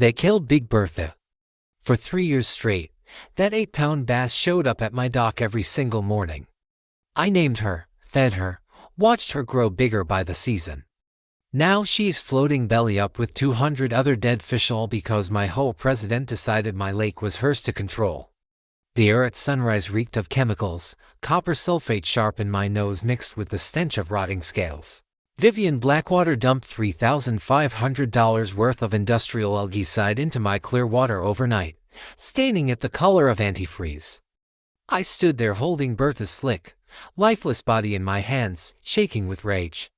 They killed Big Bertha. For 3 years straight, that 8-pound bass showed up at my dock every single morning. I named her, fed her, watched her grow bigger by the season. Now she's floating belly up with 200 other dead fish, all because my HOA president decided my lake was hers to control. The air at sunrise reeked of chemicals, copper sulfate sharp in my nose mixed with the stench of rotting scales. Vivian Blackwater dumped $3,500 worth of industrial algaecide into my clear water overnight, staining it the color of antifreeze. I stood there holding Bertha's slick, lifeless body in my hands, shaking with rage.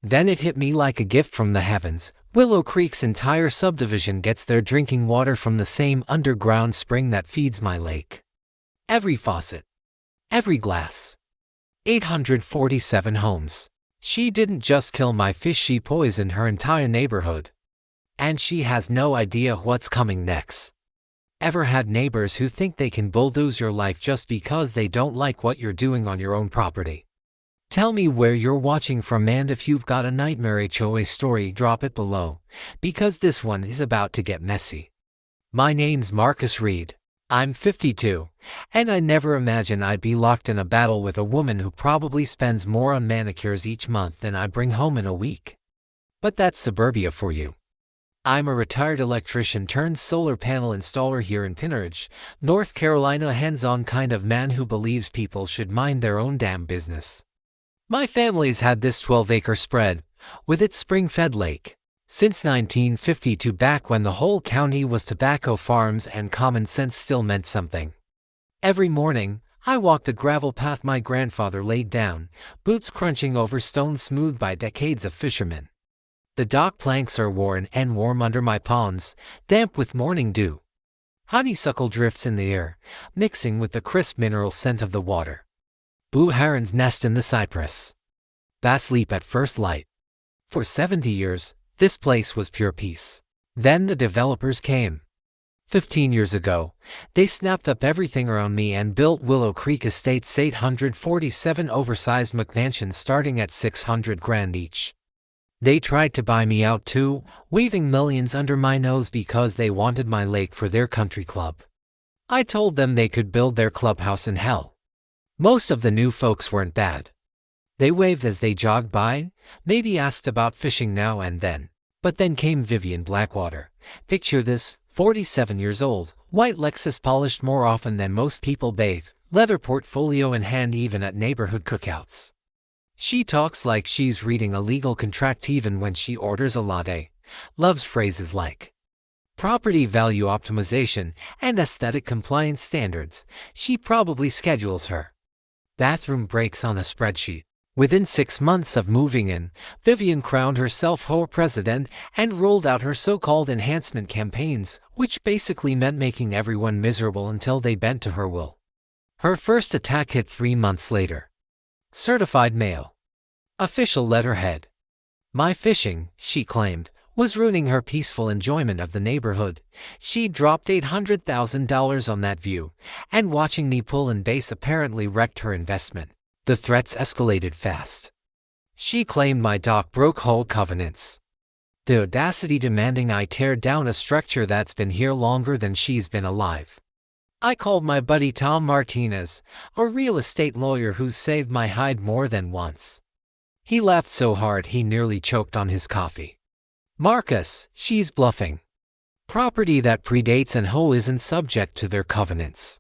Then it hit me like a gift from the heavens. Willow Creek's entire subdivision gets their drinking water from the same underground spring that feeds my lake. Every faucet. Every glass. 847 homes. She didn't just kill my fish, she poisoned her entire neighborhood. And she has no idea what's coming next. Ever had neighbors who think they can bulldoze your life just because they don't like what you're doing on your own property? Tell me where you're watching from, and if you've got a nightmare HOA story, drop it below, because this one is about to get messy. My name's Marcus Reed. I'm 52, and I never imagined I'd be locked in a battle with a woman who probably spends more on manicures each month than I bring home in a week. But that's suburbia for you. I'm a retired electrician turned solar panel installer here in Pinneridge, North Carolina, a hands-on kind of man who believes people should mind their own damn business. My family's had this 12-acre spread, with its spring-fed lake, since 1952, back when the whole county was tobacco farms and common sense still meant something. Every morning, I walk the gravel path my grandfather laid down, boots crunching over stones smoothed by decades of fishermen. The dock planks are worn and warm under my palms, damp with morning dew. Honeysuckle drifts in the air, mixing with the crisp mineral scent of the water. Blue herons nest in the cypress. Bass leap at first light. For 70 years, this place was pure peace. Then the developers came. 15 years ago, they snapped up everything around me and built Willow Creek Estates, 847 oversized McMansions starting at $600,000 each. They tried to buy me out too, waving millions under my nose because they wanted my lake for their country club. I told them they could build their clubhouse in hell. Most of the new folks weren't bad. They waved as they jogged by, maybe asked about fishing now and then. But then came Vivian Blackwater. Picture this, 47 years old, white Lexus polished more often than most people bathe, leather portfolio in hand even at neighborhood cookouts. She talks like she's reading a legal contract even when she orders a latte, loves phrases like property value optimization and aesthetic compliance standards. She probably schedules her bathroom breaks on a spreadsheet. Within 6 months of moving in, Vivian crowned herself HOA president and rolled out her so-called enhancement campaigns, which basically meant making everyone miserable until they bent to her will. Her first attack hit 3 months later. Certified mail. Official letterhead. My fishing, she claimed, was ruining her peaceful enjoyment of the neighborhood. She dropped $800,000 on that view, and watching me pull and base apparently wrecked her investment. The threats escalated fast. She claimed my dock broke HOA covenants. The audacity demanding I tear down a structure that's been here longer than she's been alive. I called my buddy Tom Martinez, a real estate lawyer who's saved my hide more than once. He laughed so hard he nearly choked on his coffee. Marcus, she's bluffing. Property that predates an HOA isn't subject to their covenants.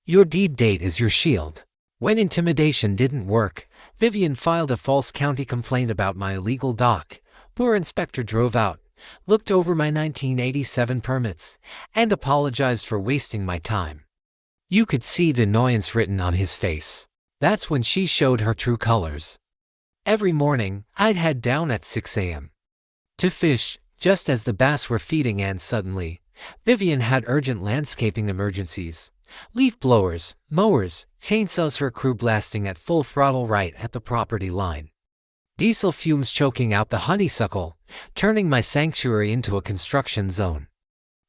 Your deed date is your shield. When intimidation didn't work, Vivian filed a false county complaint about my illegal dock. Poor inspector drove out, looked over my 1987 permits, and apologized for wasting my time. You could see the annoyance written on his face. That's when she showed her true colors. Every morning, I'd head down at 6 a.m. to fish, just as the bass were feeding, and suddenly, Vivian had urgent landscaping emergencies. Leaf blowers, mowers, chainsaws, her crew blasting at full throttle right at the property line. Diesel fumes choking out the honeysuckle, turning my sanctuary into a construction zone.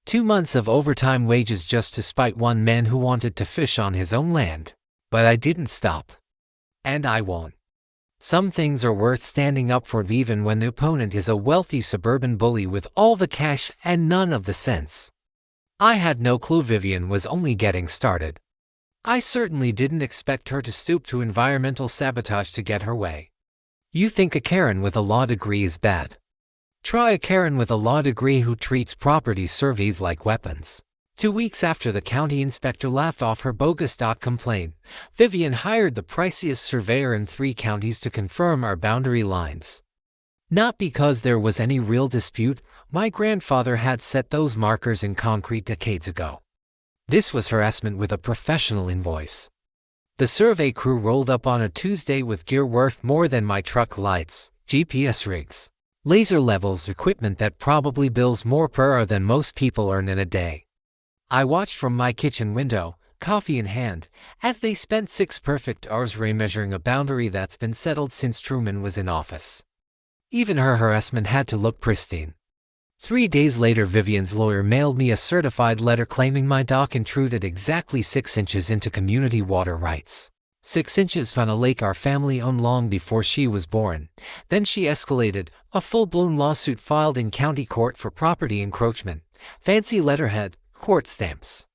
2 months of overtime wages just to spite one man who wanted to fish on his own land. But I didn't stop. And I won't. Some things are worth standing up for even when the opponent is a wealthy suburban bully with all the cash and none of the sense. I had no clue Vivian was only getting started. I certainly didn't expect her to stoop to environmental sabotage to get her way. You think a Karen with a law degree is bad? Try a Karen with a law degree who treats property surveys like weapons. 2 weeks after the county inspector laughed off her bogus doc complaint, Vivian hired the priciest surveyor in 3 counties to confirm our boundary lines. Not because there was any real dispute, my grandfather had set those markers in concrete decades ago. This was harassment with a professional invoice. The survey crew rolled up on a Tuesday with gear worth more than my truck lights, GPS rigs, laser levels, equipment that probably bills more per hour than most people earn in a day. I watched from my kitchen window, coffee in hand, as they spent 6 perfect hours remeasuring a boundary that's been settled since Truman was in office. Even her harassment had to look pristine. 3 days later, Vivian's lawyer mailed me a certified letter claiming my dock intruded exactly 6 inches into community water rights. 6 inches from a lake our family owned long before she was born. Then she escalated, a full-blown lawsuit filed in county court for property encroachment, fancy letterhead, court stamps,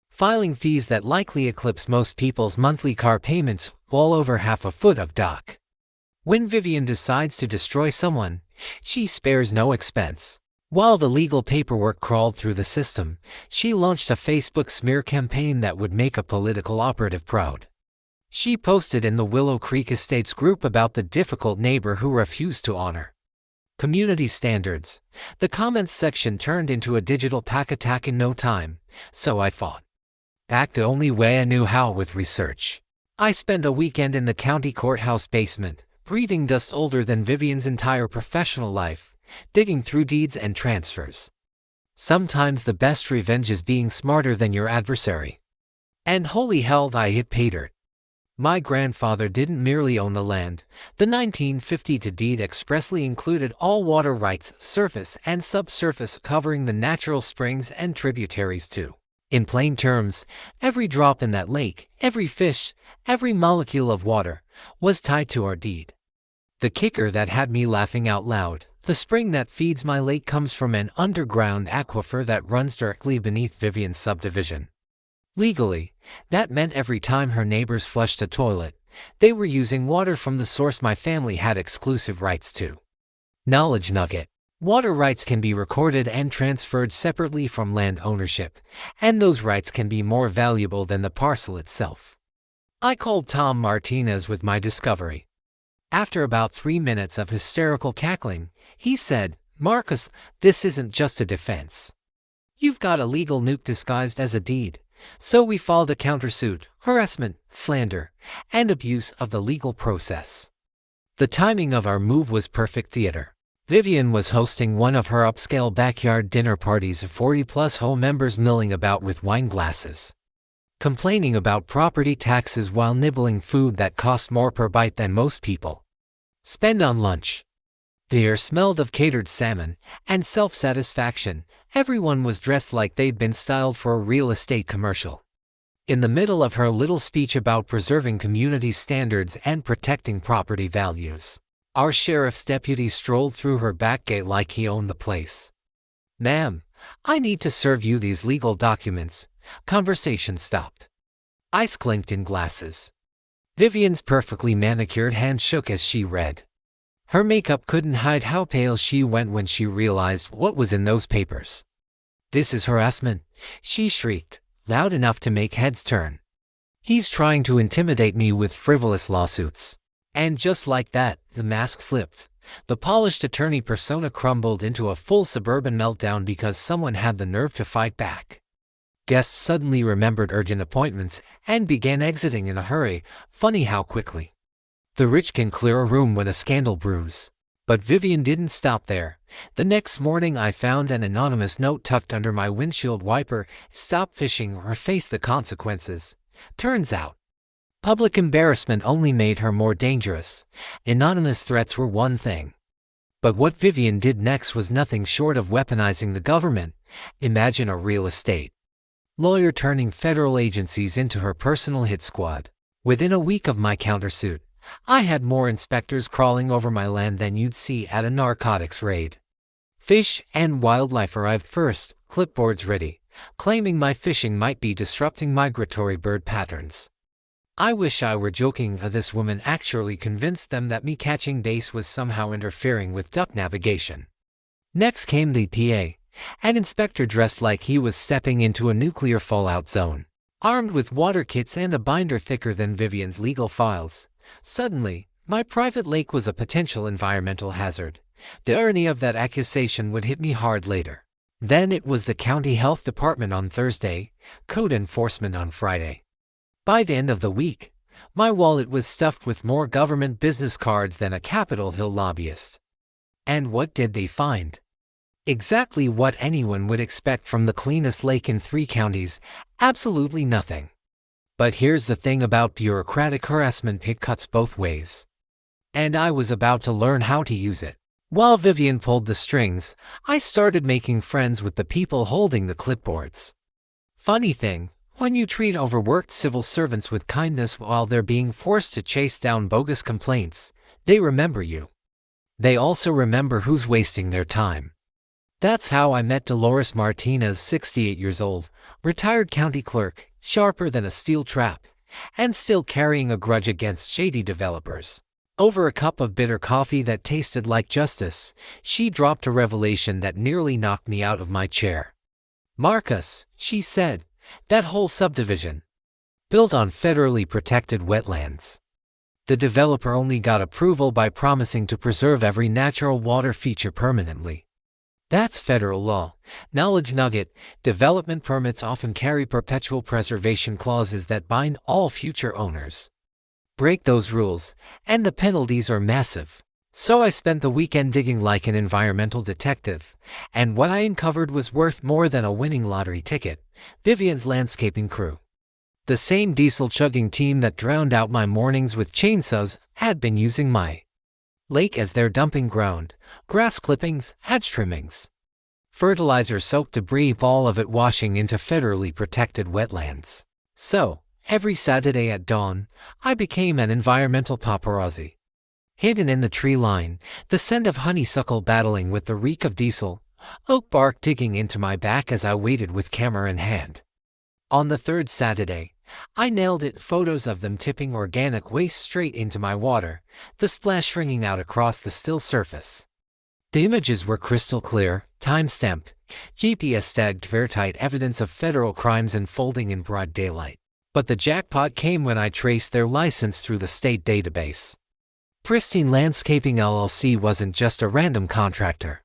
filing fees that likely eclipse most people's monthly car payments, well over half a foot of dock. When Vivian decides to destroy someone, she spares no expense. While the legal paperwork crawled through the system, she launched a Facebook smear campaign that would make a political operative proud. She posted in the Willow Creek Estates group about the difficult neighbor who refused to honor community standards. The comments section turned into a digital pack attack in no time, so I fought back the only way I knew how, with research. I spent a weekend in the county courthouse basement, breathing dust older than Vivian's entire professional life, digging through deeds and transfers. Sometimes the best revenge is being smarter than your adversary. And holy hell, I hit pay dirt. My grandfather didn't merely own the land. The 1952 deed expressly included all water rights, surface and subsurface, covering the natural springs and tributaries too. In plain terms, every drop in that lake, every fish, every molecule of water, was tied to our deed. The kicker that had me laughing out loud: the spring that feeds my lake comes from an underground aquifer that runs directly beneath Vivian's subdivision. Legally, that meant every time her neighbors flushed a toilet, they were using water from the source my family had exclusive rights to. Knowledge nugget: water rights can be recorded and transferred separately from land ownership, and those rights can be more valuable than the parcel itself. I called Tom Martinez with my discovery. After about 3 minutes of hysterical cackling, he said, "Marcus, this isn't just a defense. You've got a legal nuke disguised as a deed." So we filed a countersuit, harassment, slander, and abuse of the legal process. The timing of our move was perfect theater. Vivian was hosting one of her upscale backyard dinner parties of 40-plus HOA members milling about with wine glasses, complaining about property taxes while nibbling food that cost more per bite than most people spend on lunch. The air smelled of catered salmon and self-satisfaction. Everyone was dressed like they'd been styled for a real estate commercial. In the middle of her little speech about preserving community standards and protecting property values, our sheriff's deputy strolled through her back gate like he owned the place. "Ma'am, I need to serve you these legal documents." Conversation stopped. Ice clinked in glasses. Vivian's perfectly manicured hand shook as she read. Her makeup couldn't hide how pale she went when she realized what was in those papers. "This is harassment," she shrieked, loud enough to make heads turn. "He's trying to intimidate me with frivolous lawsuits." And just like that, the mask slipped. The polished attorney persona crumbled into a full suburban meltdown because someone had the nerve to fight back. Guests suddenly remembered urgent appointments and began exiting in a hurry. Funny how quickly the rich can clear a room when a scandal brews. But Vivian didn't stop there. The next morning I found an anonymous note tucked under my windshield wiper: "Stop fishing or face the consequences." Turns out, public embarrassment only made her more dangerous. Anonymous threats were one thing, but what Vivian did next was nothing short of weaponizing the government. Imagine a real estate lawyer turning federal agencies into her personal hit squad. Within a week of my countersuit, I had more inspectors crawling over my land than you'd see at a narcotics raid. Fish and wildlife arrived first, clipboards ready, claiming my fishing might be disrupting migratory bird patterns. I wish I were joking. This woman actually convinced them that me catching dace was somehow interfering with duck navigation. Next came the PA, an inspector dressed like he was stepping into a nuclear fallout zone, armed with water kits and a binder thicker than Vivian's legal files. Suddenly, my private lake was a potential environmental hazard. The irony of that accusation would hit me hard later. Then it was the county health department on Thursday, code enforcement on Friday. By the end of the week, my wallet was stuffed with more government business cards than a Capitol Hill lobbyist. And what did they find? Exactly what anyone would expect from the cleanest lake in 3 counties, absolutely nothing. But here's the thing about bureaucratic harassment: it cuts both ways. And I was about to learn how to use it. While Vivian pulled the strings, I started making friends with the people holding the clipboards. Funny thing, when you treat overworked civil servants with kindness while they're being forced to chase down bogus complaints, they remember you. They also remember who's wasting their time. That's how I met Dolores Martinez, 68 years old, retired county clerk, sharper than a steel trap, and still carrying a grudge against shady developers. Over a cup of bitter coffee that tasted like justice, she dropped a revelation that nearly knocked me out of my chair. "Marcus," she said, "that whole subdivision, built on federally protected wetlands. The developer only got approval by promising to preserve every natural water feature permanently. That's federal law. Knowledge nugget: development permits often carry perpetual preservation clauses that bind all future owners. Break those rules, and the penalties are massive." So I spent the weekend digging like an environmental detective, and what I uncovered was worth more than a winning lottery ticket: Vivian's landscaping crew. The same diesel-chugging team that drowned out my mornings with chainsaws had been using my lake as their dumping ground: grass clippings, hedge trimmings, fertilizer-soaked debris, all of it washing into federally protected wetlands. So, every Saturday at dawn, I became an environmental paparazzi. Hidden in the tree line, the scent of honeysuckle battling with the reek of diesel, oak bark digging into my back as I waited with camera in hand. On the 3rd Saturday, I nailed it: photos of them tipping organic waste straight into my water, the splash ringing out across the still surface. The images were crystal clear, time-stamped, GPS-tagged, airtight evidence of federal crimes unfolding in broad daylight. But the jackpot came when I traced their license through the state database. Pristine Landscaping LLC wasn't just a random contractor.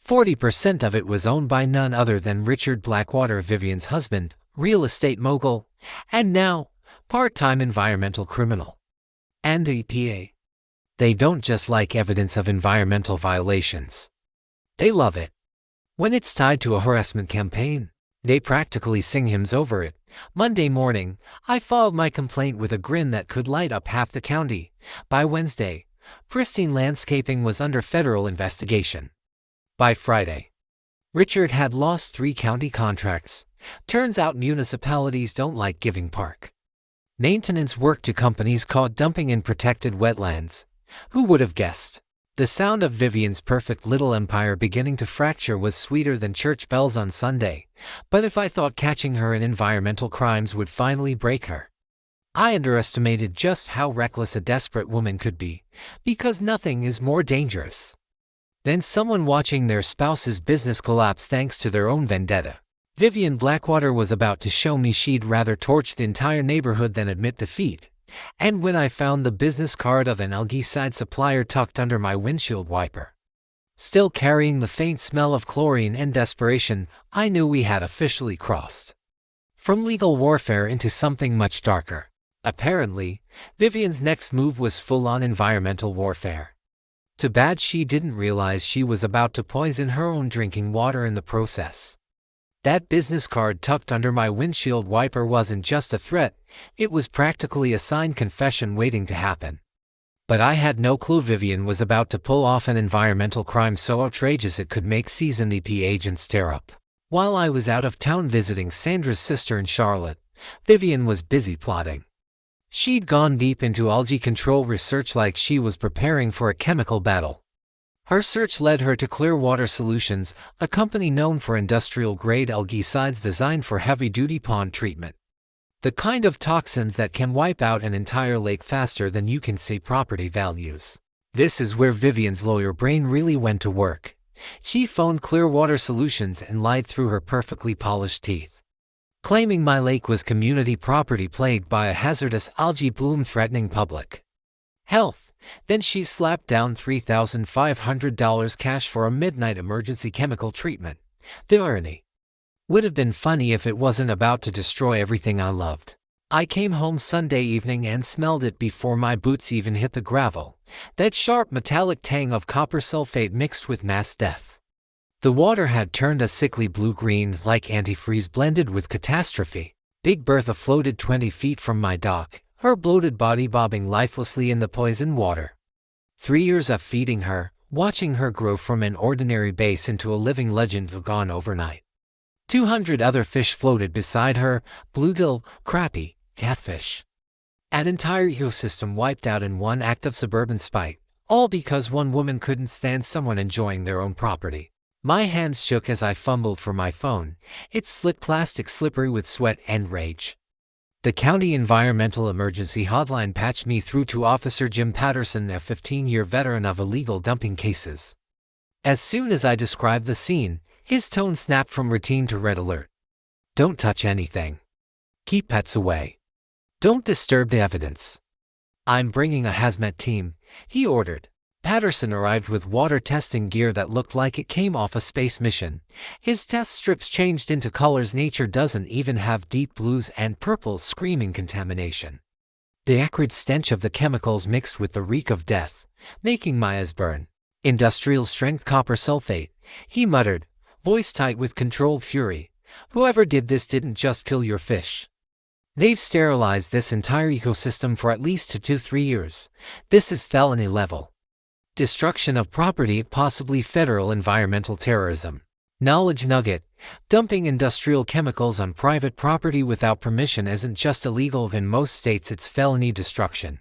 40% of it was owned by none other than Richard Blackwater, Vivian's husband, real estate mogul, and now, part-time environmental criminal. And the EPA. They don't just like evidence of environmental violations. They love it. When it's tied to a harassment campaign, they practically sing hymns over it. Monday morning, I filed my complaint with a grin that could light up half the county. By Wednesday, Pristine Landscaping was under federal investigation. By Friday, Richard had lost 3 county contracts. Turns out municipalities don't like giving park maintenance work to companies caught dumping in protected wetlands. Who would have guessed? The sound of Vivian's perfect little empire beginning to fracture was sweeter than church bells on Sunday, but if I thought catching her in environmental crimes would finally break her, I underestimated just how reckless a desperate woman could be, because nothing is more dangerous than someone watching their spouse's business collapse thanks to their own vendetta. Vivian Blackwater was about to show me she'd rather torch the entire neighborhood than admit defeat, and when I found the business card of an algaecide supplier tucked under my windshield wiper, still carrying the faint smell of chlorine and desperation, I knew we had officially crossed from legal warfare into something much darker. Apparently, Vivian's next move was full-on environmental warfare. Too bad she didn't realize she was about to poison her own drinking water in the process. That business card tucked under my windshield wiper wasn't just a threat, it was practically a signed confession waiting to happen. But I had no clue Vivian was about to pull off an environmental crime so outrageous it could make seasoned EP agents tear up. While I was out of town visiting Sandra's sister in Charlotte, Vivian was busy plotting She'd gone deep into algae control research like she was preparing for a chemical battle. Her search led her to Clearwater Solutions, a company known for industrial-grade algicides designed for heavy-duty pond treatment. The kind of toxins that can wipe out an entire lake faster than you can see property values. This is where Vivian's lawyer brain really went to work. She phoned Clearwater Solutions and lied through her perfectly polished teeth, claiming my lake was community property plagued by a hazardous algae bloom threatening public health. Then she slapped down $3,500 cash for a midnight emergency chemical treatment. The irony would have been funny if it wasn't about to destroy everything I loved. I came home Sunday evening and smelled it before my boots even hit the gravel. That sharp metallic tang of copper sulfate mixed with mass death. The water had turned a sickly blue-green, like antifreeze blended with catastrophe. Big Bertha floated 20 feet from my dock, her bloated body bobbing lifelessly in the poison water. 3 years of feeding her, watching her grow from an ordinary bass into a living legend who gone overnight. 200 other fish floated beside her, bluegill, crappie, catfish. An entire ecosystem wiped out in one act of suburban spite, all because one woman couldn't stand someone enjoying their own property. My hands shook as I fumbled for my phone, its slit plastic slippery with sweat and rage. The county environmental emergency hotline patched me through to Officer Jim Patterson, a 15-year veteran of illegal dumping cases. As soon as I described the scene, his tone snapped from routine to red alert. Don't touch anything. Keep pets away. Don't disturb the evidence. I'm bringing a hazmat team, he ordered. Patterson arrived with water testing gear that looked like it came off a space mission. His test strips changed into colors nature doesn't even have: deep blues and purples screaming contamination. The acrid stench of the chemicals mixed with the reek of death, making my eyes burn. Industrial-strength copper sulfate, he muttered, voice tight with controlled fury. Whoever did this didn't just kill your fish. They've sterilized this entire ecosystem for at least 2 to 3 years. This is felony level. Destruction of property, possibly federal environmental terrorism. Knowledge nugget: dumping industrial chemicals on private property without permission isn't just illegal. In most states it's felony destruction.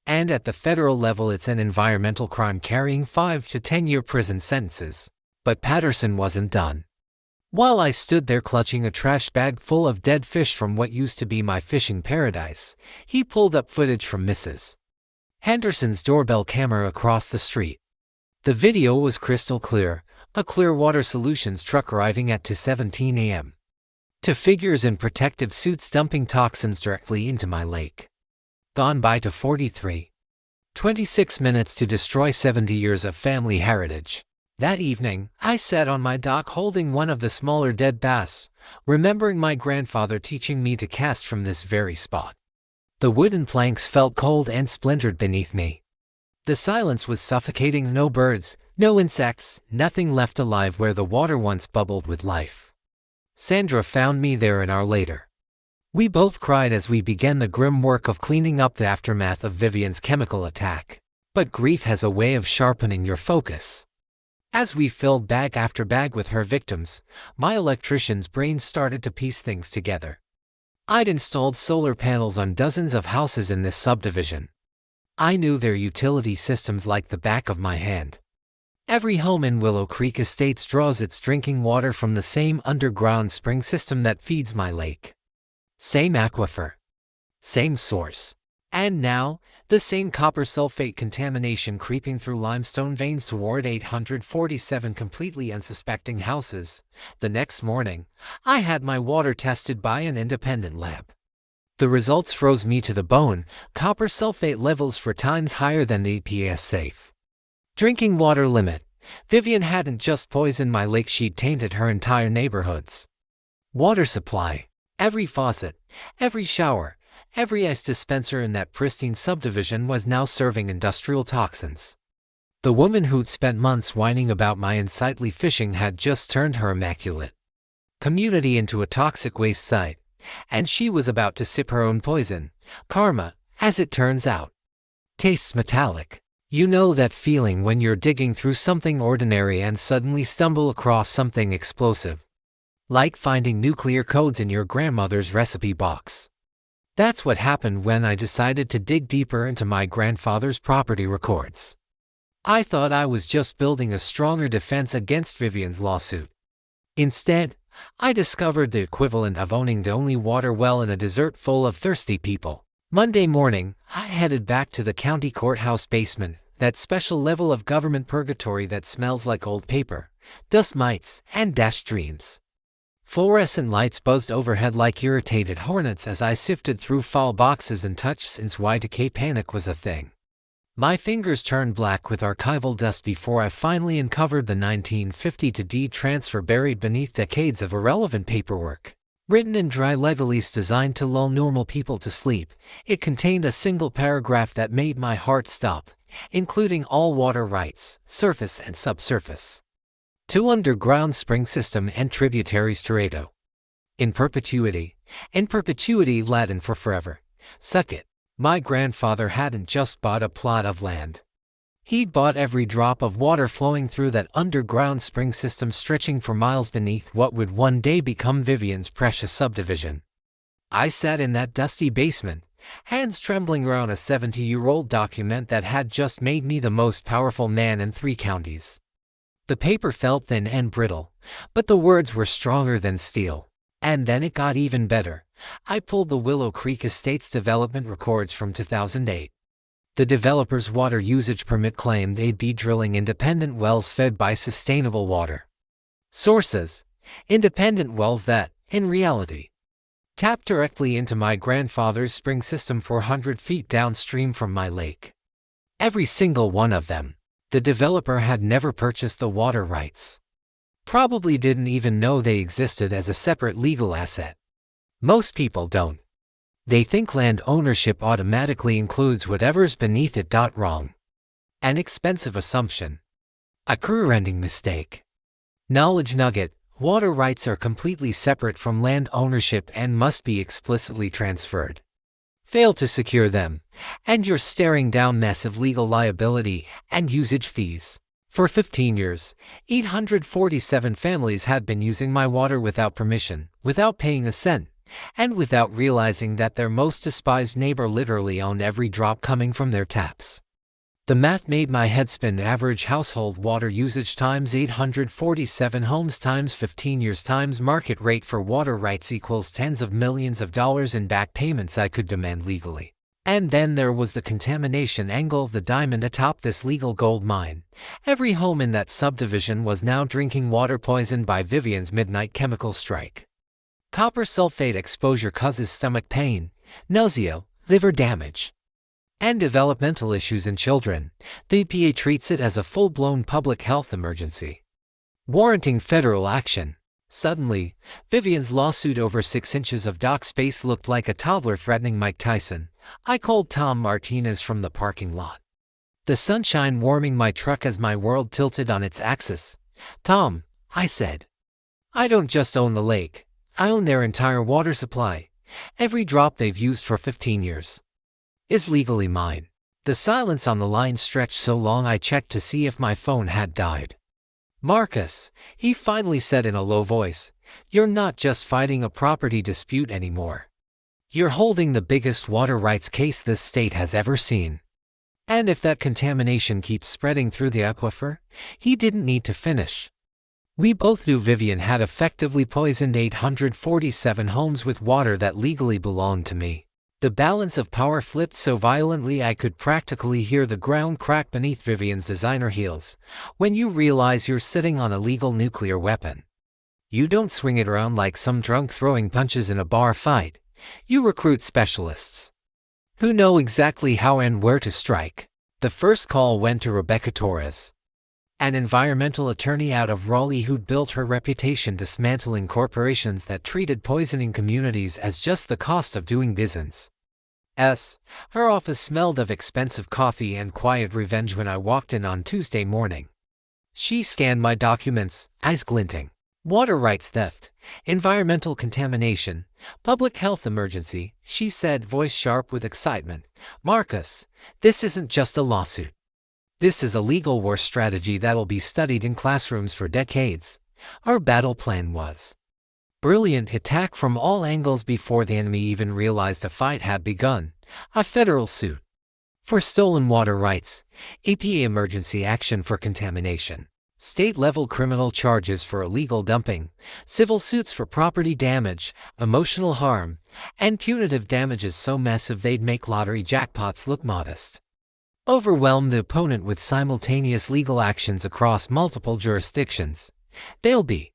And at the federal level it's an environmental crime carrying 5 to 10-year prison sentences. But Patterson wasn't done. While I stood there clutching a trash bag full of dead fish from what used to be my fishing paradise, he pulled up footage from Mrs. Henderson's doorbell camera across the street. The video was crystal clear, a Clearwater Solutions truck arriving at 2:17 a.m. Two figures in protective suits dumping toxins directly into my lake. Gone by to 43. 26 minutes to destroy 70 years of family heritage. That evening, I sat on my dock holding one of the smaller dead bass, remembering my grandfather teaching me to cast from this very spot. The wooden planks felt cold and splintered beneath me. The silence was suffocating. No birds, no insects, nothing left alive where the water once bubbled with life. Sandra found me there an hour later. We both cried as we began the grim work of cleaning up the aftermath of Vivian's chemical attack. But grief has a way of sharpening your focus. As we filled bag after bag with her victims, my electrician's brain started to piece things together. I'd installed solar panels on dozens of houses in this subdivision. I knew their utility systems like the back of my hand. Every home in Willow Creek Estates draws its drinking water from the same underground spring system that feeds my lake. Same aquifer. Same source. And now, the same copper sulfate contamination creeping through limestone veins toward 847 completely unsuspecting houses. The next morning, I had my water tested by an independent lab. The results froze me to the bone: copper sulfate levels 4 times higher than the EPA's safe drinking water limit. Vivian hadn't just poisoned my lake, she'd tainted her entire neighborhood's water supply. Every faucet, every shower, every ice dispenser in that pristine subdivision was now serving industrial toxins. The woman who'd spent months whining about my unsightly fishing had just turned her immaculate community into a toxic waste site, and she was about to sip her own poison. Karma, as it turns out. Tastes metallic. You know that feeling when you're digging through something ordinary and suddenly stumble across something explosive. Like finding nuclear codes in your grandmother's recipe box. That's what happened when I decided to dig deeper into my grandfather's property records. I thought I was just building a stronger defense against Vivian's lawsuit. Instead, I discovered the equivalent of owning the only water well in a desert full of thirsty people. Monday morning, I headed back to the county courthouse basement, that special level of government purgatory that smells like old paper, dust mites, and dashed dreams. Fluorescent lights buzzed overhead like irritated hornets as I sifted through file boxes and touched since Y2K panic was a thing. My fingers turned black with archival dust before I finally uncovered the 1950 to deed transfer buried beneath decades of irrelevant paperwork. Written in dry legalese designed to lull normal people to sleep, it contained a single paragraph that made my heart stop, including all water rights, surface and subsurface, to underground spring system and tributaries to Rado. In perpetuity Latin for forever. Suck it. My grandfather hadn't just bought a plot of land. He'd bought every drop of water flowing through that underground spring system stretching for miles beneath what would one day become Vivian's precious subdivision. I sat in that dusty basement, hands trembling around a 70-year-old document that had just made me the most powerful man in 3 counties. The paper felt thin and brittle, but the words were stronger than steel. And then it got even better. I pulled the Willow Creek Estates development records from 2008. The developer's water usage permit claimed they'd be drilling independent wells fed by sustainable water sources, independent wells that, in reality, tapped directly into my grandfather's spring system 400 feet downstream from my lake. Every single one of them. The developer had never purchased the water rights. Probably didn't even know they existed as a separate legal asset. Most people don't. They think land ownership automatically includes whatever's beneath it. Wrong. An expensive assumption. A career-ending mistake. Knowledge nugget: water rights are completely separate from land ownership and must be explicitly transferred. Fail to secure them, and you're staring down massive legal liability and usage fees. For 15 years, 847 families had been using my water without permission, without paying a cent, and without realizing that their most despised neighbor literally owned every drop coming from their taps. The math made my head spin. Average household water usage times 847 homes times 15 years times market rate for water rights equals tens of millions of dollars in back payments I could demand legally. And then there was the contamination angle of the diamond atop this legal gold mine. Every home in that subdivision was now drinking water poisoned by Vivian's midnight chemical strike. Copper sulfate exposure causes stomach pain, nausea, liver damage, and developmental issues in children. The EPA treats it as a full-blown public health emergency, warranting federal action. Suddenly, Vivian's lawsuit over 6 inches of dock space looked like a toddler threatening Mike Tyson. I called Tom Martinez from the parking lot, the sunshine warming my truck as my world tilted on its axis. "Tom," I said, "I don't just own the lake. I own their entire water supply. Every drop they've used for 15 years is legally mine." The silence on the line stretched so long I checked to see if my phone had died. "Marcus," he finally said in a low voice, "you're not just fighting a property dispute anymore. You're holding the biggest water rights case this state has ever seen." And if that contamination keeps spreading through the aquifer, he didn't need to finish. We both knew Vivian had effectively poisoned 847 homes with water that legally belonged to me. The balance of power flipped so violently I could practically hear the ground crack beneath Vivian's designer heels. When you realize you're sitting on a legal nuclear weapon, you don't swing it around like some drunk throwing punches in a bar fight. You recruit specialists who know exactly how and where to strike. The first call went to Rebecca Torres, an environmental attorney out of Raleigh who'd built her reputation dismantling corporations that treated poisoning communities as just the cost of doing business. Her office smelled of expensive coffee and quiet revenge when I walked in on Tuesday morning. She scanned my documents, eyes glinting. "Water rights theft, environmental contamination, public health emergency," she said, voice sharp with excitement. "Marcus, this isn't just a lawsuit. This is a legal war strategy that'll be studied in classrooms for decades." Our battle plan was Brilliant attack from all angles before the enemy even realized a fight had begun. A federal suit for stolen water rights, EPA emergency action for contamination, state-level criminal charges for illegal dumping, civil suits for property damage, emotional harm, and punitive damages so massive they'd make lottery jackpots look modest. Overwhelm the opponent with simultaneous legal actions across multiple jurisdictions. They'll be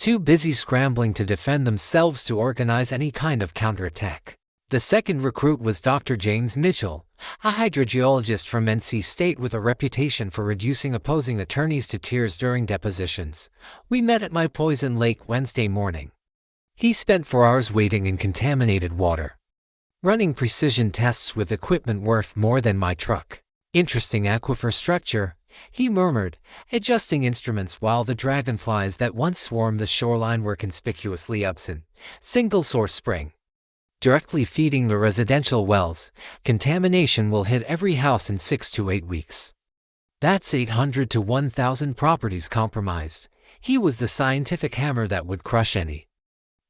too busy scrambling to defend themselves to organize any kind of counterattack. The second recruit was Dr. James Mitchell, a hydrogeologist from NC State with a reputation for reducing opposing attorneys to tears during depositions. We met at my Poison Lake Wednesday morning. He spent 4 hours waiting in contaminated water, running precision tests with equipment worth more than my truck. Interesting aquifer structure, he murmured, adjusting instruments while the dragonflies that once swarmed the shoreline were conspicuously absent. Single source spring directly feeding the residential wells. Contamination will hit every house in 6 to 8 weeks. That's 800 to 1,000 properties compromised. He was the scientific hammer that would crush any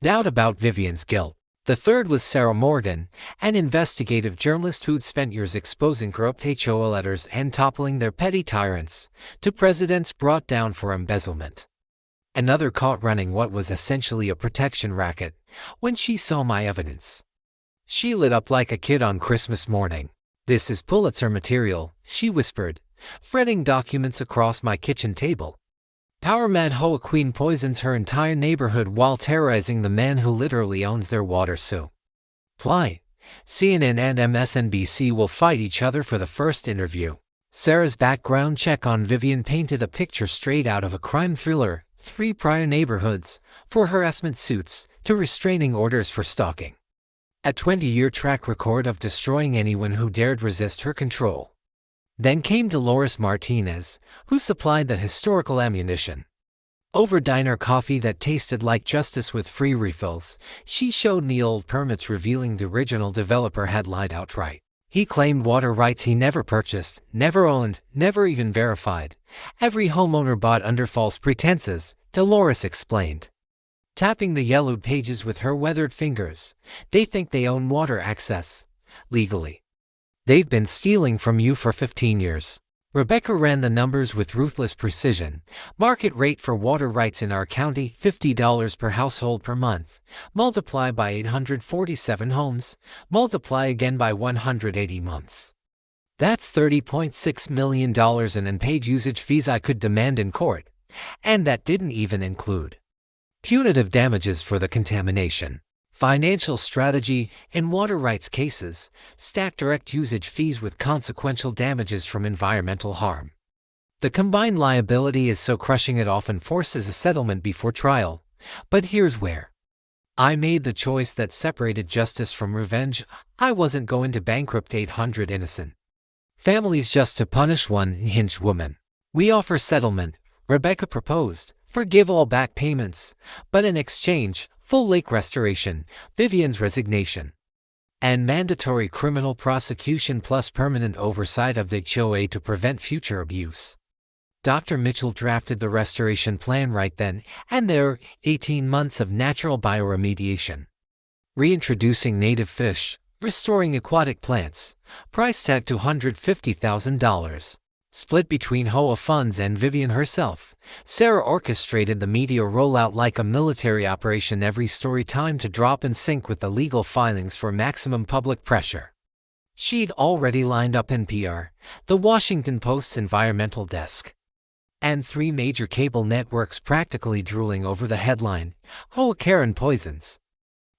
doubt about Vivian's guilt. The third was Sarah Morgan, an investigative journalist who'd spent years exposing corrupt HOA letters and toppling their petty tyrants to presidents brought down for embezzlement. Another caught running what was essentially a protection racket. When she saw my evidence, she lit up like a kid on Christmas morning. "This is Pulitzer material," she whispered, fretting documents across my kitchen table. Power-mad HOA queen poisons her entire neighborhood while terrorizing the man who literally owns their water supply. CNN and MSNBC will fight each other for the first interview. Sarah's background check on Vivian painted a picture straight out of a crime thriller. 3 prior neighborhoods, for harassment suits, to restraining orders for stalking. A 20-year track record of destroying anyone who dared resist her control. Then came Dolores Martinez, who supplied the historical ammunition. Over diner coffee that tasted like justice with free refills, she showed me old permits revealing the original developer had lied outright. He claimed water rights he never purchased, never owned, never even verified. Every homeowner bought under false pretenses, Dolores explained, tapping the yellowed pages with her weathered fingers. They think they own water access, legally. They've been stealing from you for 15 years. Rebecca ran the numbers with ruthless precision. Market rate for water rights in our county, $50 per household per month. Multiply by 847 homes. Multiply again by 180 months. That's $30.6 million in unpaid usage fees I could demand in court. And that didn't even include punitive damages for the contamination. Financial strategy in water rights cases stack direct usage fees with consequential damages from environmental harm. The combined liability is so crushing it often forces a settlement before trial. But here's where I made the choice that separated justice from revenge. I wasn't going to bankrupt 800 innocent families just to punish one unhinged woman. "We offer settlement," Rebecca proposed. "Forgive all back payments, but in exchange, full lake restoration, Vivian's resignation, and mandatory criminal prosecution plus permanent oversight of the HOA to prevent future abuse." Dr. Mitchell drafted the restoration plan right then and there. 18 months of natural bioremediation, reintroducing native fish, restoring aquatic plants, price tag $250,000. Split between HOA funds and Vivian herself, Sarah orchestrated the media rollout like a military operation, every story timed to drop in sync with the legal filings for maximum public pressure. She'd already lined up NPR, the Washington Post's environmental desk, and 3 major cable networks practically drooling over the headline, "HOA Karen Poisons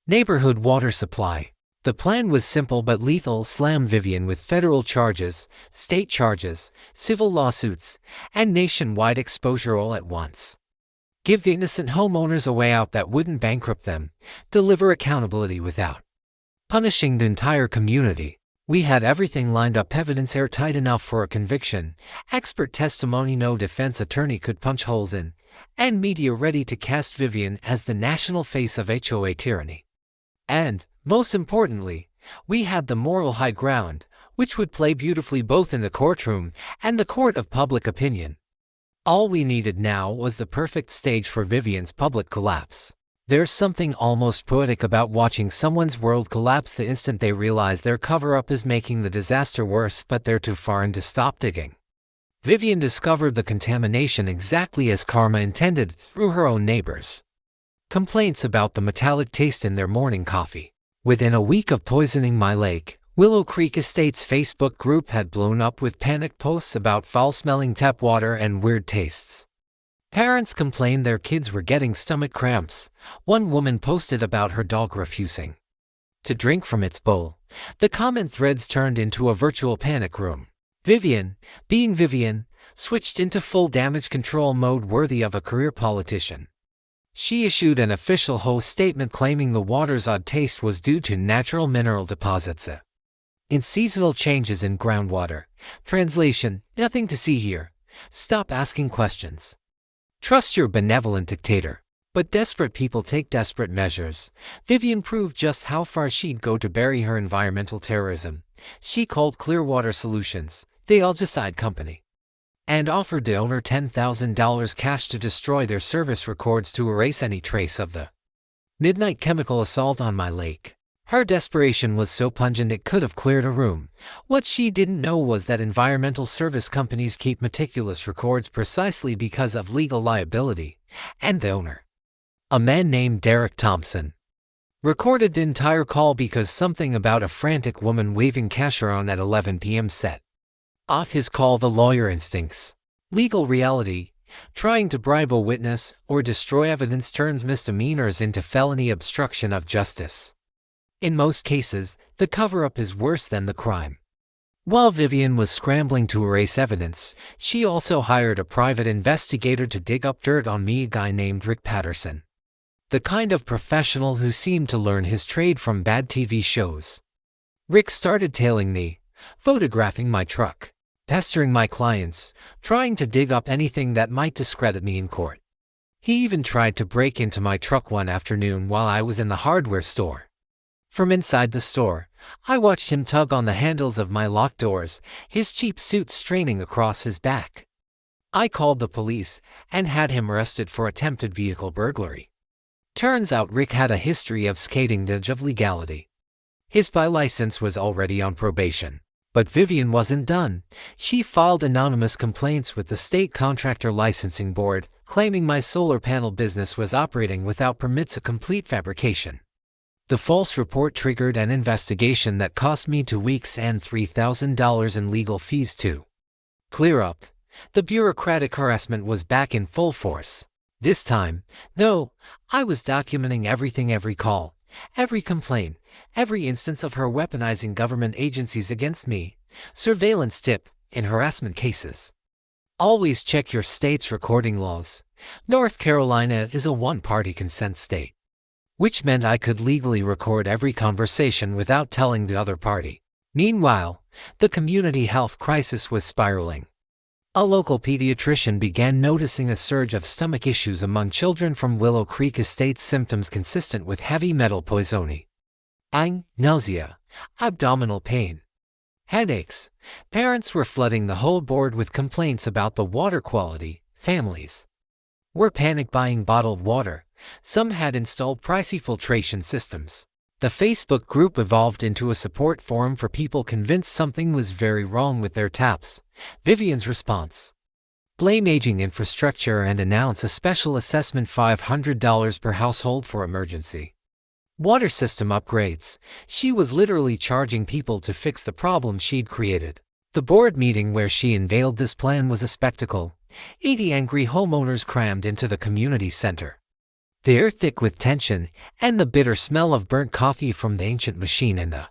Neighborhood Water Supply." The plan was simple but lethal: slam Vivian with federal charges, state charges, civil lawsuits, and nationwide exposure all at once. Give the innocent homeowners a way out that wouldn't bankrupt them. Deliver accountability without punishing the entire community. We had everything lined up, evidence airtight enough for a conviction, expert testimony no defense attorney could punch holes in, and media ready to cast Vivian as the national face of HOA tyranny. And, most importantly, we had the moral high ground, which would play beautifully both in the courtroom and the court of public opinion. All we needed now was the perfect stage for Vivian's public collapse. There's something almost poetic about watching someone's world collapse the instant they realize their cover-up is making the disaster worse, but they're too far in to stop digging. Vivian discovered the contamination exactly as karma intended through her own neighbors. Complaints about the metallic taste in their morning coffee. Within a week of poisoning my lake, Willow Creek Estates Facebook group had blown up with panic posts about foul-smelling tap water and weird tastes. Parents complained their kids were getting stomach cramps. One woman posted about her dog refusing to drink from its bowl. The comment threads turned into a virtual panic room. Vivian, being Vivian, switched into full damage control mode worthy of a career politician. She issued an official HOA statement claiming the water's odd taste was due to natural mineral deposits in seasonal changes in groundwater. Translation: nothing to see here. Stop asking questions. Trust your benevolent dictator. But desperate people take desperate measures. Vivian proved just how far she'd go to bury her environmental terrorism. She called Clearwater Solutions, the Algicide company, and offered the owner $10,000 cash to destroy their service records to erase any trace of the midnight chemical assault on my lake. Her desperation was so pungent it could have cleared a room. What she didn't know was that environmental service companies keep meticulous records precisely because of legal liability, and the owner, a man named Derek Thompson, recorded the entire call because something about a frantic woman waving cash around at 11 p.m. set off his call. The lawyer instincts. Legal reality. Trying to bribe a witness or destroy evidence turns misdemeanors into felony obstruction of justice. In most cases, the cover-up is worse than the crime. While Vivian was scrambling to erase evidence, she also hired a private investigator to dig up dirt on me, a guy named Rick Patterson, the kind of professional who seemed to learn his trade from bad TV shows. Rick started tailing me, photographing my truck, pestering my clients, trying to dig up anything that might discredit me in court. He even tried to break into my truck one afternoon while I was in the hardware store. From inside the store, I watched him tug on the handles of my locked doors, his cheap suit straining across his back. I called the police and had him arrested for attempted vehicle burglary. Turns out Rick had a history of skating the edge of legality. His spy license was already on probation. But Vivian wasn't done. She filed anonymous complaints with the State Contractor Licensing Board, claiming my solar panel business was operating without permits, a complete fabrication. The false report triggered an investigation that cost me 2 weeks and $3,000 in legal fees to clear up. The bureaucratic harassment was back in full force. This time, though, I was documenting everything, every call, every complaint, every instance of her weaponizing government agencies against me. Surveillance tip in harassment cases: always check your state's recording laws. North Carolina is a one-party consent state, which meant I could legally record every conversation without telling the other party. Meanwhile, the community health crisis was spiraling. A local pediatrician began noticing a surge of stomach issues among children from Willow Creek Estates, symptoms consistent with heavy metal poisoning. Nausea, abdominal pain, headaches. Parents were flooding the whole board with complaints about the water quality. Families were panic buying bottled water. Some had installed pricey filtration systems. The Facebook group evolved into a support forum for people convinced something was very wrong with their taps. Vivian's response: blame aging infrastructure and announce a special assessment, $500 per household for emergency water system upgrades. She was literally charging people to fix the problem she'd created. The board meeting where she unveiled this plan was a spectacle. 80 angry homeowners crammed into the community center, the air thick with tension and the bitter smell of burnt coffee from the ancient machine in the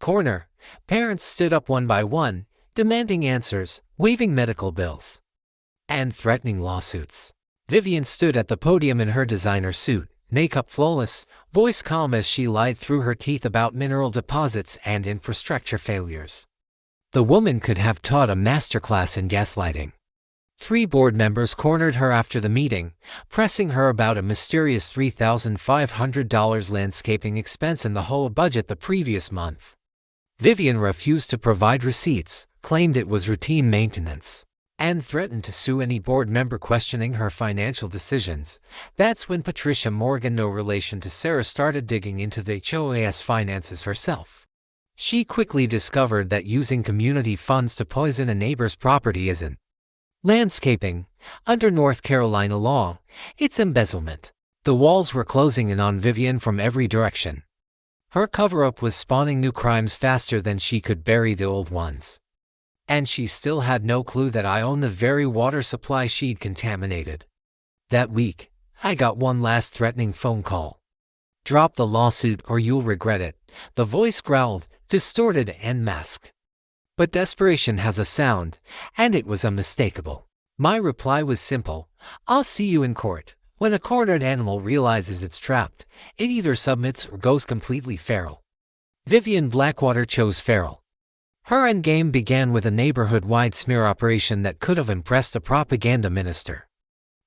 corner. Parents stood up one by one, demanding answers, waiving medical bills, and threatening lawsuits. Vivian stood at the podium in her designer suit, makeup flawless, voice calm as she lied through her teeth about mineral deposits and infrastructure failures. The woman could have taught a masterclass in gaslighting. 3 board members cornered her after the meeting, pressing her about a mysterious $3,500 landscaping expense in the HOA budget the previous month. Vivian refused to provide receipts, claimed it was routine maintenance, and threatened to sue any board member questioning her financial decisions. That's when Patricia Morgan, no relation to Sarah, started digging into the HOA's finances herself. She quickly discovered that using community funds to poison a neighbor's property isn't landscaping. Under North Carolina law, it's embezzlement. The walls were closing in on Vivian from every direction. Her cover-up was spawning new crimes faster than she could bury the old ones. And she still had no clue that I owned the very water supply she'd contaminated. That week, I got one last threatening phone call. "Drop the lawsuit or you'll regret it," the voice growled, distorted and masked. But desperation has a sound, and it was unmistakable. My reply was simple: "I'll see you in court." When a cornered animal realizes it's trapped, it either submits or goes completely feral. Vivian Blackwater chose feral. Her endgame began with a neighborhood-wide smear operation that could have impressed a propaganda minister.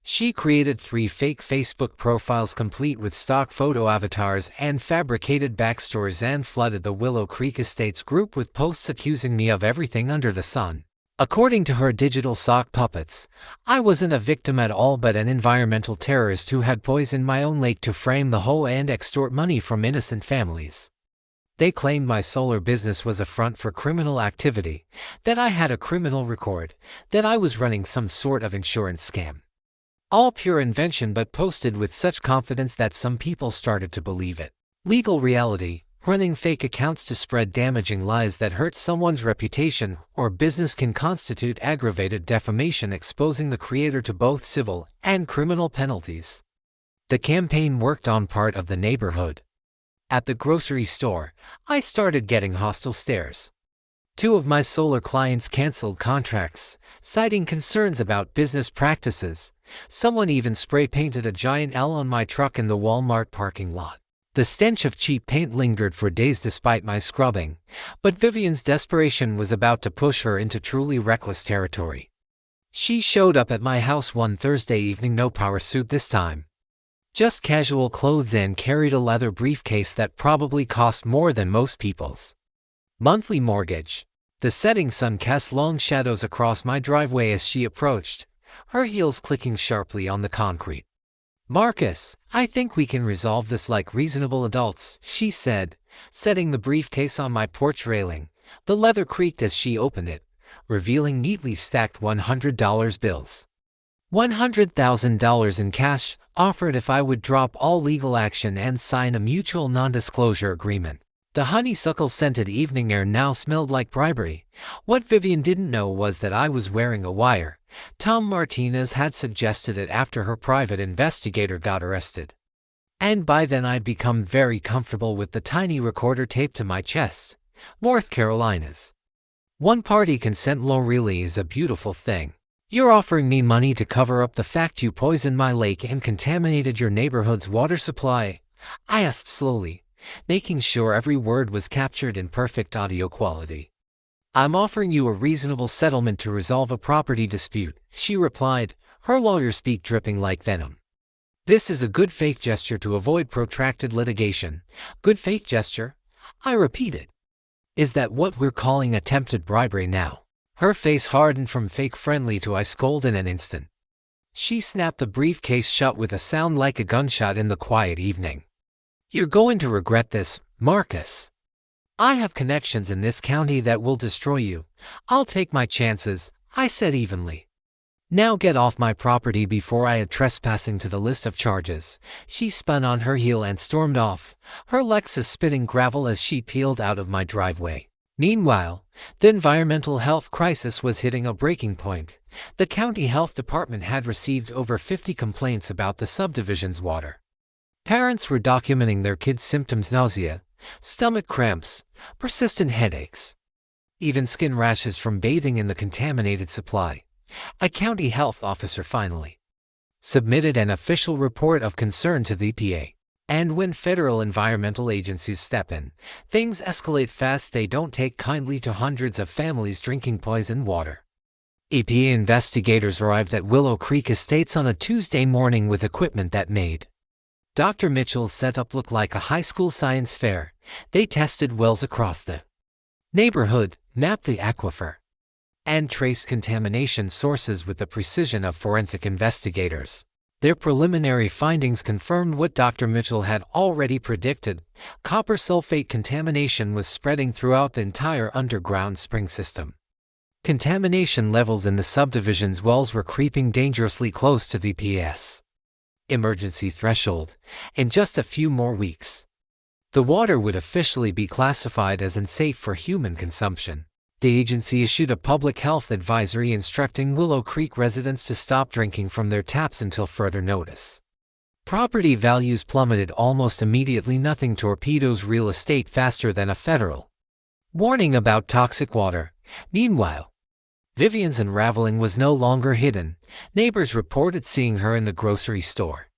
She created 3 fake Facebook profiles complete with stock photo avatars and fabricated backstories and flooded the Willow Creek Estates group with posts accusing me of everything under the sun. According to her digital sock puppets, I wasn't a victim at all but an environmental terrorist who had poisoned my own lake to frame the HOA and extort money from innocent families. They claimed my solar business was a front for criminal activity, that I had a criminal record, that I was running some sort of insurance scam. All pure invention, but posted with such confidence that some people started to believe it. Legal reality: running fake accounts to spread damaging lies that hurt someone's reputation or business can constitute aggravated defamation, exposing the creator to both civil and criminal penalties. The campaign worked on part of the neighborhood. At the grocery store, I started getting hostile stares. 2 of my solar clients canceled contracts, citing concerns about business practices. Someone even spray-painted a giant L on my truck in the Walmart parking lot. The stench of cheap paint lingered for days despite my scrubbing, but Vivian's desperation was about to push her into truly reckless territory. She showed up at my house one Thursday evening, no power suit this time. Just casual clothes, and carried a leather briefcase that probably cost more than most people's monthly mortgage. The setting sun cast long shadows across my driveway as she approached, her heels clicking sharply on the concrete. "Marcus, I think we can resolve this like reasonable adults," she said, setting the briefcase on my porch railing. The leather creaked as she opened it, revealing neatly stacked $100 bills. $100,000 in cash, offered if I would drop all legal action and sign a mutual non-disclosure agreement. The honeysuckle-scented evening air now smelled like bribery. What Vivian didn't know was that I was wearing a wire. Tom Martinez had suggested it after her private investigator got arrested. And by then I'd become very comfortable with the tiny recorder taped to my chest. North Carolina's one-party consent law really is a beautiful thing. "You're offering me money to cover up the fact you poisoned my lake and contaminated your neighborhood's water supply?" I asked slowly, making sure every word was captured in perfect audio quality. "I'm offering you a reasonable settlement to resolve a property dispute," she replied, her lawyer speak dripping like venom. "This is a good faith gesture to avoid protracted litigation." "Good faith gesture?" I repeated. "Is that what we're calling attempted bribery now?" Her face hardened from fake friendly to ice cold in an instant. She snapped the briefcase shut with a sound like a gunshot in the quiet evening. "You're going to regret this, Marcus. I have connections in this county that will destroy you." "I'll take my chances," I said evenly. "Now get off my property before I add trespassing to the list of charges." She spun on her heel and stormed off, her Lexus spitting gravel as she peeled out of my driveway. Meanwhile, the environmental health crisis was hitting a breaking point. The county health department had received over 50 complaints about the subdivision's water. Parents were documenting their kids' symptoms: nausea, stomach cramps, persistent headaches, even skin rashes from bathing in the contaminated supply. A county health officer finally submitted an official report of concern to the EPA. And when federal environmental agencies step in, things escalate fast. They don't take kindly to hundreds of families drinking poisoned water. EPA investigators arrived at Willow Creek Estates on a Tuesday morning with equipment that made Dr. Mitchell's setup look like a high school science fair. They tested wells across the neighborhood, mapped the aquifer, and traced contamination sources with the precision of forensic investigators. Their preliminary findings confirmed what Dr. Mitchell had already predicted. Copper sulfate contamination was spreading throughout the entire underground spring system. Contamination levels in the subdivision's wells were creeping dangerously close to the EPA's emergency threshold. In just a few more weeks, the water would officially be classified as unsafe for human consumption. The agency issued a public health advisory instructing Willow Creek residents to stop drinking from their taps until further notice. Property values plummeted almost immediately. Nothing torpedoes real estate faster than a federal warning about toxic water. Meanwhile, Vivian's unraveling was no longer hidden. Neighbors reported seeing her in the grocery store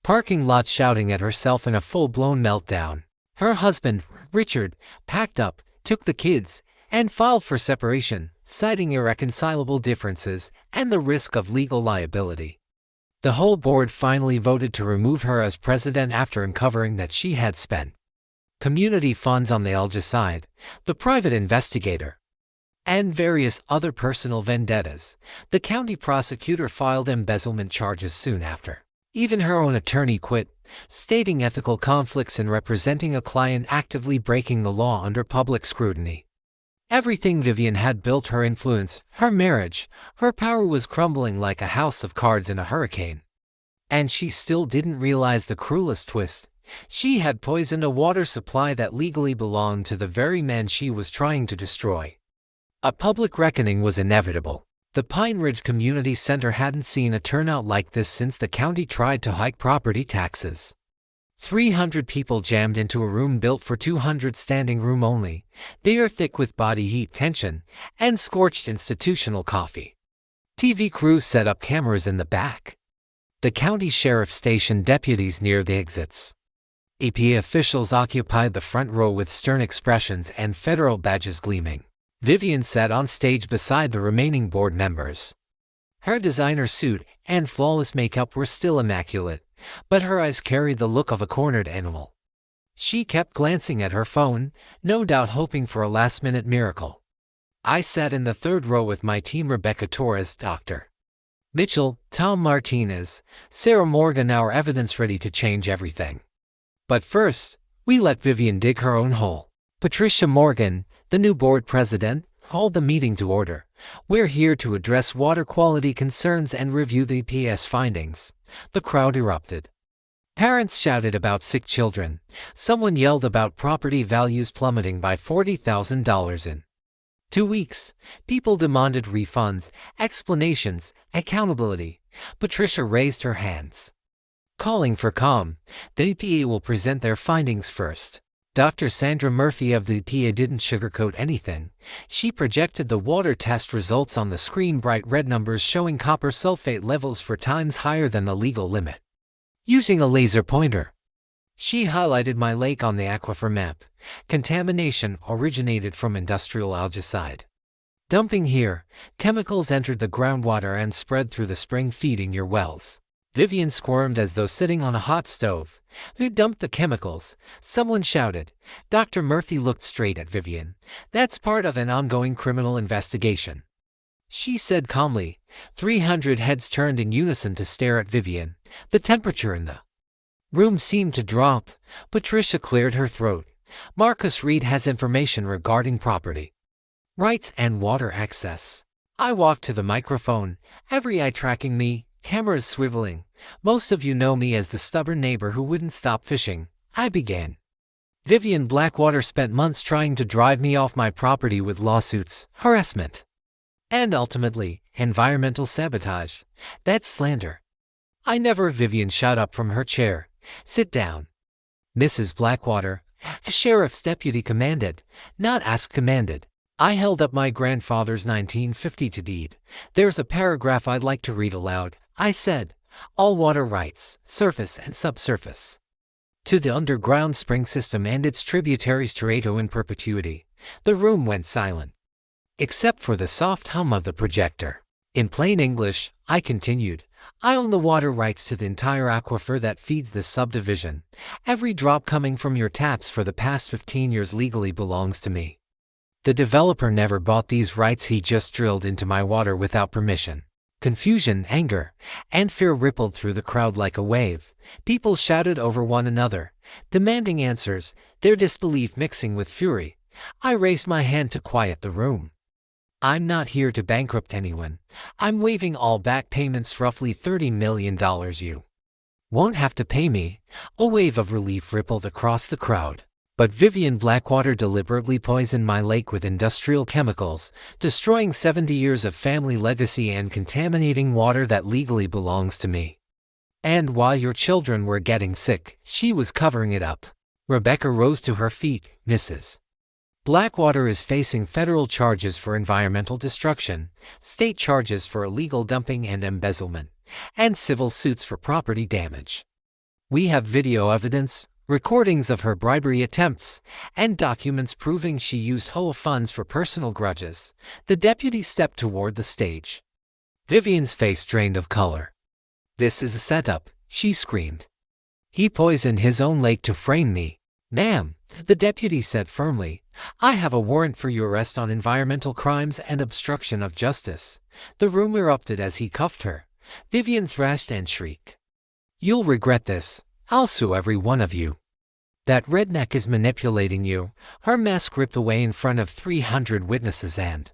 parking lot shouting at herself in a full-blown meltdown. Her husband, Richard, packed up, took the kids, and filed for separation, citing irreconcilable differences and the risk of legal liability. The whole board finally voted to remove her as president after uncovering that she had spent community funds on the algicide, the private investigator, and various other personal vendettas. The county prosecutor filed embezzlement charges soon after. Even her own attorney quit, stating ethical conflicts in representing a client actively breaking the law under public scrutiny. Everything Vivian had built, her influence, her marriage, her power, was crumbling like a house of cards in a hurricane. And she still didn't realize the cruelest twist. She had poisoned a water supply that legally belonged to the very man she was trying to destroy. A public reckoning was inevitable. The Pine Ridge Community Center hadn't seen a turnout like this since the county tried to hike property taxes. 300 people jammed into a room built for 200, standing room only. They are thick with body heat tension and scorched institutional coffee. TV crews set up cameras in the back. The county sheriff stationed deputies near the exits. EPA officials occupied the front row with stern expressions and federal badges gleaming. Vivian sat on stage beside the remaining board members. Her designer suit and flawless makeup were still immaculate, but her eyes carried the look of a cornered animal. She kept glancing at her phone, no doubt hoping for a last-minute miracle. I sat in the third row with my team: Rebecca Torres, Dr. Mitchell, Tom Martinez, Sarah Morgan, our evidence ready to change everything. But first, we let Vivian dig her own hole. Patricia Morgan, the new board president, called the meeting to order. We're here to address water quality concerns and review the EPA's findings. The crowd erupted. Parents shouted about sick children. Someone yelled about property values plummeting by $40,000 in 2 weeks. People demanded refunds, explanations, accountability. Patricia raised her hands, calling for calm. The EPA will present their findings first. Dr. Sandra Murphy of the EPA didn't sugarcoat anything. She projected the water test results on the screen, bright red numbers showing copper sulfate levels 4 times higher than the legal limit. Using a laser pointer, she highlighted my lake on the aquifer map. Contamination originated from industrial algicide dumping here. Chemicals entered the groundwater and spread through the spring, feeding your wells. Vivian squirmed as though sitting on a hot stove. Who dumped the chemicals? Someone shouted. Dr. Murphy looked straight at Vivian. That's part of an ongoing criminal investigation, she said calmly. 300 heads turned in unison to stare at Vivian. The temperature in the room seemed to drop. Patricia cleared her throat. Marcus Reed has information regarding property rights and water access. I walked to the microphone, every eye tracking me, cameras swiveling. Most of you know me as the stubborn neighbor who wouldn't stop fishing. I began. Vivian Blackwater spent months trying to drive me off my property with lawsuits, harassment, and ultimately, environmental sabotage. That's slander. I never. Vivian shot up from her chair. Sit down, Mrs. Blackwater. A sheriff's deputy commanded, not asked, commanded. I held up my grandfather's 1952 deed. There's a paragraph I'd like to read aloud. I said, all water rights, surface and subsurface, to the underground spring system and its tributaries to HOA in perpetuity. The room went silent, except for the soft hum of the projector. In plain English, I continued, I own the water rights to the entire aquifer that feeds this subdivision. Every drop coming from your taps for the past 15 years legally belongs to me. The developer never bought these rights, he just drilled into my water without permission. Confusion, anger, and fear rippled through the crowd like a wave. People shouted over one another, demanding answers, their disbelief mixing with fury. I raised my hand to quiet the room. I'm not here to bankrupt anyone. I'm waiving all back payments, roughly $30 million. You won't have to pay me. A wave of relief rippled across the crowd. But Vivian Blackwater deliberately poisoned my lake with industrial chemicals, destroying 70 years of family legacy and contaminating water that legally belongs to me. And while your children were getting sick, she was covering it up. Rebecca rose to her feet. Mrs. Blackwater is facing federal charges for environmental destruction, state charges for illegal dumping and embezzlement, and civil suits for property damage. We have video evidence, recordings of her bribery attempts, and documents proving she used HOA funds for personal grudges. The deputy stepped toward the stage. Vivian's face drained of color. "This is a setup," she screamed. "He poisoned his own lake to frame me." "Ma'am," the deputy said firmly, "I have a warrant for your arrest on environmental crimes and obstruction of justice." The room erupted as he cuffed her. Vivian thrashed and shrieked. "You'll regret this. I'll sue every one of you. That redneck is manipulating you." Her mask ripped away in front of 300 witnesses and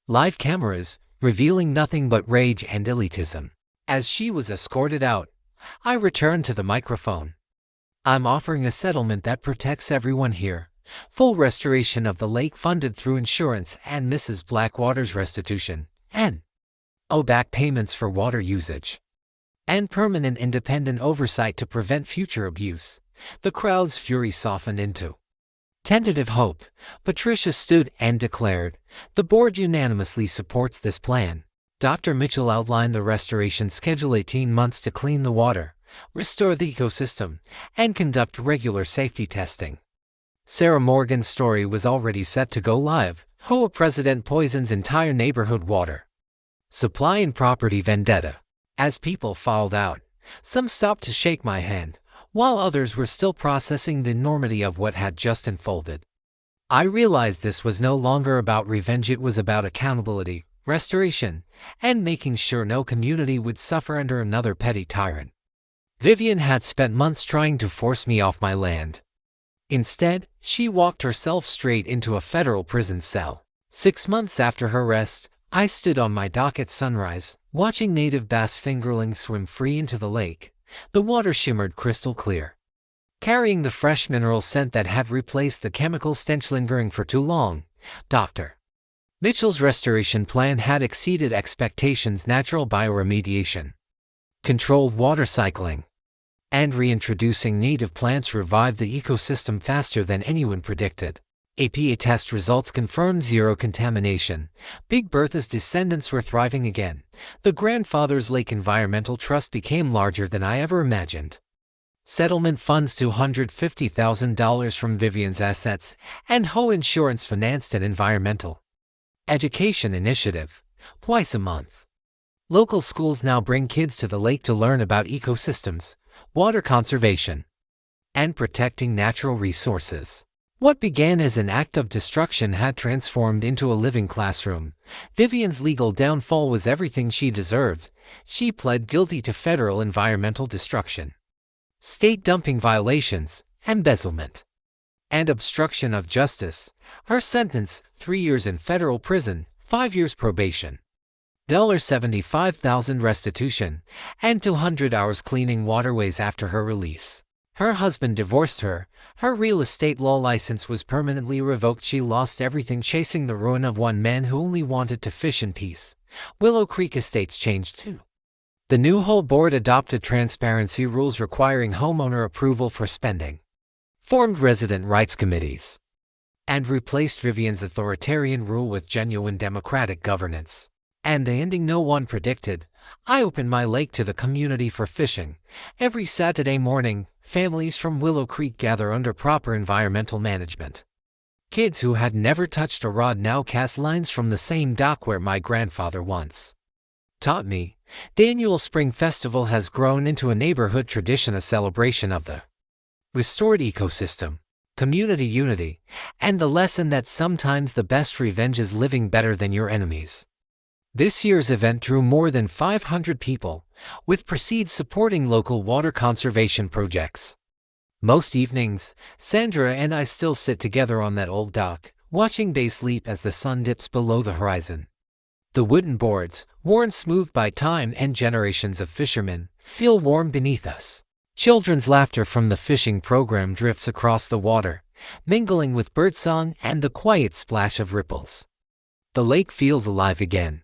live cameras, revealing nothing but rage and elitism. As she was escorted out, I returned to the microphone. "I'm offering a settlement that protects everyone here. Full restoration of the lake funded through insurance and Mrs. Blackwater's restitution, and back payments for water usage, and permanent independent oversight to prevent future abuse." The crowd's fury softened into tentative hope. Patricia stood and declared, "The board unanimously supports this plan." Dr. Mitchell outlined the restoration schedule: 18 months to clean the water, restore the ecosystem, and conduct regular safety testing. Sarah Morgan's story was already set to go live. HOA president poisons entire neighborhood water supply and property vendetta. As people filed out, some stopped to shake my hand, while others were still processing the enormity of what had just unfolded. I realized this was no longer about revenge, it was about accountability, restoration, and making sure no community would suffer under another petty tyrant. Vivian had spent months trying to force me off my land. Instead, she walked herself straight into a federal prison cell. 6 months after her arrest, I stood on my dock at sunrise, watching native bass fingerlings swim free into the lake. The water shimmered crystal clear, carrying the fresh mineral scent that had replaced the chemical stench lingering for too long. Dr. Mitchell's restoration plan had exceeded expectations: natural bioremediation, controlled water cycling, and reintroducing native plants revived the ecosystem faster than anyone predicted. APA test results confirmed zero contamination. Big Bertha's descendants were thriving again. The grandfather's Lake Environmental Trust became larger than I ever imagined. Settlement funds $250,000 from Vivian's assets, and HOA insurance financed an environmental education initiative twice a month. Local schools now bring kids to the lake to learn about ecosystems, water conservation, and protecting natural resources. What began as an act of destruction had transformed into a living classroom. Vivian's legal downfall was everything she deserved. She pled guilty to federal environmental destruction, state dumping violations, embezzlement, and obstruction of justice. Her sentence: 3 years in federal prison, 5 years probation, $75,000 restitution, and 200 hours cleaning waterways after her release. Her husband divorced her. Her real estate law license was permanently revoked. She lost everything chasing the ruin of one man who only wanted to fish in peace. Willow Creek Estates changed too. The new HOA board adopted transparency rules requiring homeowner approval for spending, formed resident rights committees, and replaced Vivian's authoritarian rule with genuine democratic governance. And the ending no one predicted. I opened my lake to the community for fishing. Every Saturday morning, families from Willow Creek gather under proper environmental management. Kids who had never touched a rod now cast lines from the same dock where my grandfather once taught me. The annual Spring Festival has grown into a neighborhood tradition, a celebration of the restored ecosystem. community unity, and the lesson that sometimes the best revenge is living better than your enemies. This year's event drew more than 500 people, with proceeds supporting local water conservation projects. Most evenings, Sandra and I still sit together on that old dock, watching they sleep as the sun dips below the horizon. The wooden boards, worn smooth by time and generations of fishermen, feel warm beneath us. Children's laughter from the fishing program drifts across the water, mingling with birdsong and the quiet splash of ripples. The lake feels alive again.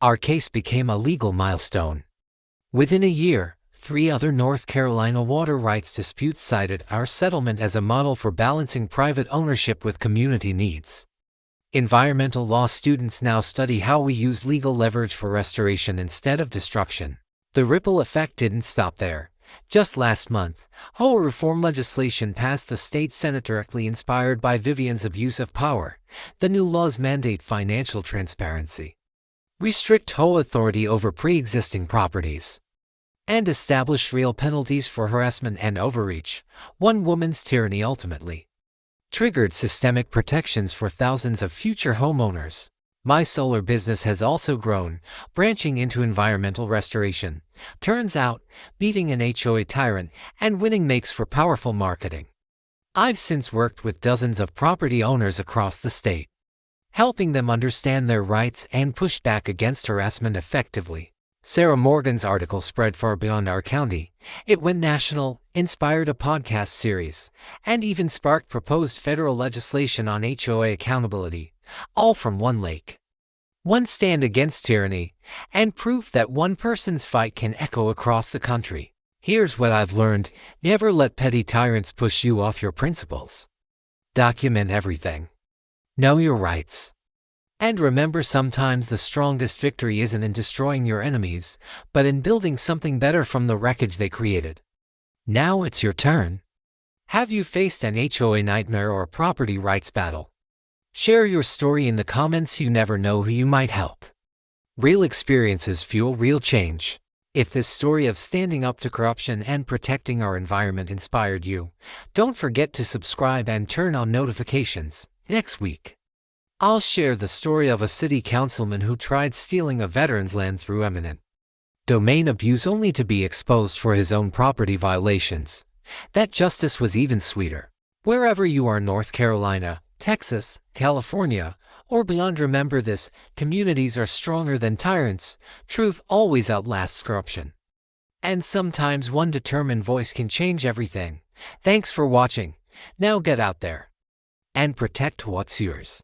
Our case became a legal milestone. Within a year, 3 other North Carolina water rights disputes cited our settlement as a model for balancing private ownership with community needs. Environmental law students now study how we use legal leverage for restoration instead of destruction. The ripple effect didn't stop there. Just last month, HOA reform legislation passed the state Senate directly inspired by Vivian's abuse of power. The new laws mandate financial transparency, restrict HOA authority over pre-existing properties, and establish real penalties for harassment and overreach. One woman's tyranny ultimately triggered systemic protections for thousands of future homeowners. My solar business has also grown, branching into environmental restoration. Turns out, beating an HOA tyrant and winning makes for powerful marketing. I've since worked with dozens of property owners across the state, helping them understand their rights and push back against harassment effectively. Sarah Morgan's article spread far beyond our county. It went national, inspired a podcast series, and even sparked proposed federal legislation on HOA accountability, all from one lake. One stand against tyranny, and proof that one person's fight can echo across the country. Here's what I've learned: never let petty tyrants push you off your principles. Document everything. Know your rights. And remember, sometimes the strongest victory isn't in destroying your enemies, but in building something better from the wreckage they created. Now it's your turn. Have you faced an HOA nightmare or a property rights battle? Share your story in the comments. You never know who you might help. Real experiences fuel real change. If this story of standing up to corruption and protecting our environment inspired you, don't forget to subscribe and turn on notifications. Next week, I'll share the story of a city councilman who tried stealing a veteran's land through eminent domain abuse only to be exposed for his own property violations. That justice was even sweeter. Wherever you are, North Carolina, Texas, California, or beyond, remember this: communities are stronger than tyrants. Truth always outlasts corruption. And sometimes one determined voice can change everything. Thanks for watching. Now get out there and protect what's yours.